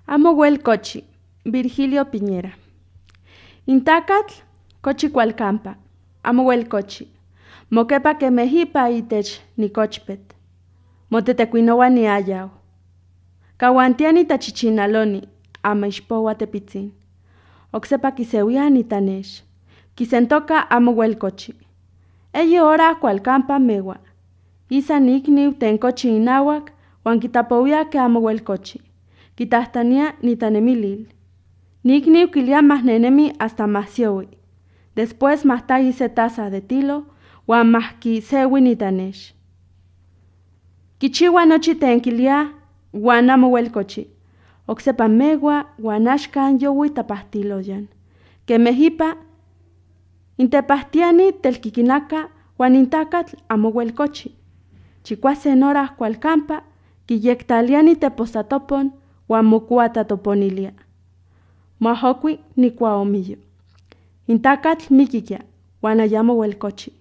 Amo wel cochi, Virgilio Piñera. Intacatl, cochi cualcampa, amo wel cochi. Moquepa que mejipa itech ni cochpet. Motetecuinoa ni ayao. Cahuantiani tachichinaloni, ama ixpowa tepitzin. Oxepa kisewia ni tanesh. Kisentoka amo wel cochi. Eyi hora cualcampa mewa. Isa nikniu ten cochi inawak, huan kitapowia que amo wel cochi. Kitahtania ni tanemilil. Nikniu kilia más nenemi hasta mahsiowi. Después mahtayi se taza de tilo, huan mahki sewi ni tanesh. Kichiwa nochi ten kilia, huan amo wel cochi. Oxepa mewa, huan axkan yowi tapahtiloyan. Que mejipa, intepahtiani telkikinaka, huan intacatl amo wel cochi. Chikuasen horas cualcampa, kiyektaliani tepostatopon, huan mokuatatoponilia. Mahokui ni kuaomillo. Intacatl mikikia, huan ayamo wel cochi.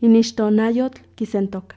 Inixtonayotl kisentoka.